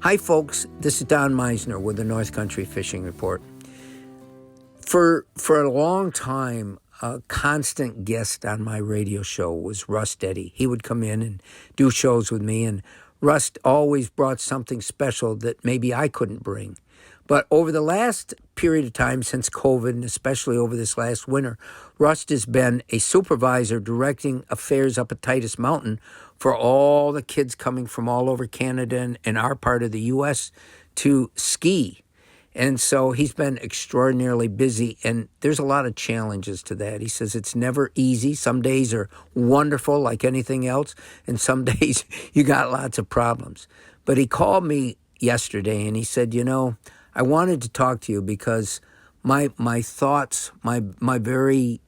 Hi, folks. This is Don Meisner with the North Country Fishing Report. For a long time, a constant guest on my radio show was Russ Eddy. He would come in and do shows with me, and Russ always brought something special that maybe I couldn't bring. But over the last period of time since COVID, and especially over this last winter, Rust has been a supervisor directing affairs up at Titus Mountain for all the kids coming from all over Canada and our part of the U.S. to ski. And so he's been extraordinarily busy, and there's a lot of challenges to that. He says it's never easy. Some days are wonderful like anything else, and some days you got lots of problems. But he called me yesterday, and he said, I wanted to talk to you because my thoughts, my very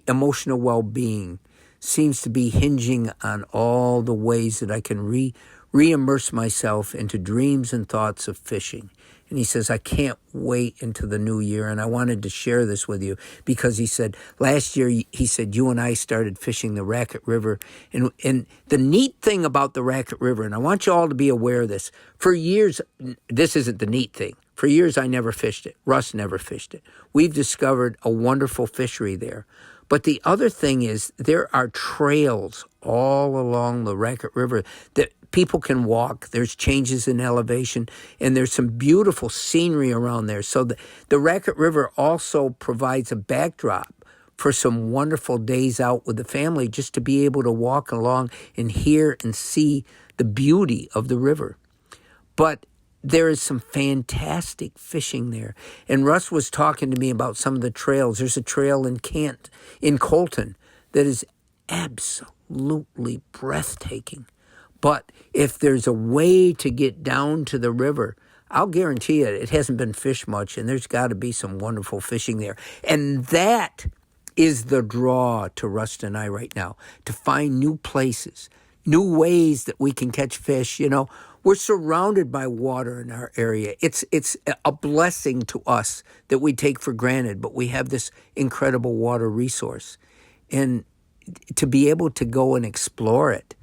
emotional well-being seems to be hinging on all the ways that I can re-immerse myself into dreams and thoughts of fishing. And he says, I can't wait into the new year. And I wanted to share this with you because he said, last year, he said, you and I started fishing the Raquette River. And the neat thing about the Raquette River, and I want you all to be aware of this, for years, this isn't the neat thing. For years, I never fished it. Russ never fished it. We've discovered a wonderful fishery there. But the other thing is there are trails all along the Raquette River that people can walk. There's changes in elevation, and there's some beautiful scenery around there. So the Raquette River also provides a backdrop for some wonderful days out with the family, just to be able to walk along and hear and see the beauty of the river. But there is some fantastic fishing there. And Russ was talking to me about some of the trails. There's a trail in Colton that is absolutely breathtaking. But if there's a way to get down to the river, I'll guarantee you it hasn't been fished much, and there's got to be some wonderful fishing there. And that is the draw to Russ and I right now, to find new places, new ways that we can catch fish. We're surrounded by water in our area. It's a blessing to us that we take for granted, but we have this incredible water resource. And to be able to go and explore it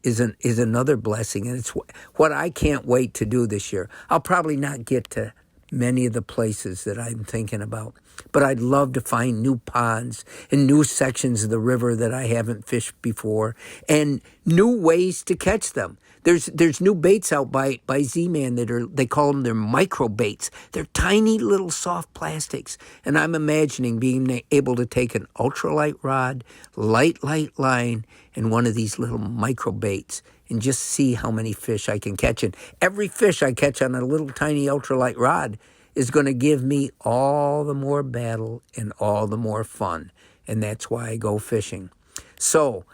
is another blessing. And it's what I can't wait to do this year. I'll probably not get to many of the places that I'm thinking about, but I'd love to find new ponds and new sections of the river that I haven't fished before, and new ways to catch them. There's new baits out by Z-Man they call them, they're micro baits. They're tiny little soft plastics, and I'm imagining being able to take an ultralight rod, light line, and one of these little micro baits and just see how many fish I can catch. And every fish I catch on a little tiny ultralight rod is going to give me all the more battle and all the more fun. And that's why I go fishing. So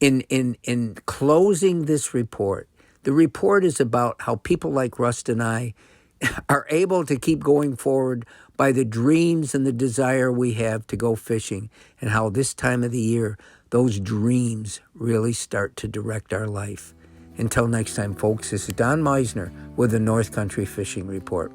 in closing this report, the report is about how people like Rust and I are able to keep going forward by the dreams and the desire we have to go fishing, and how this time of the year, those dreams really start to direct our life. Until next time, folks, this is Don Meisner with the North Country Fishing Report.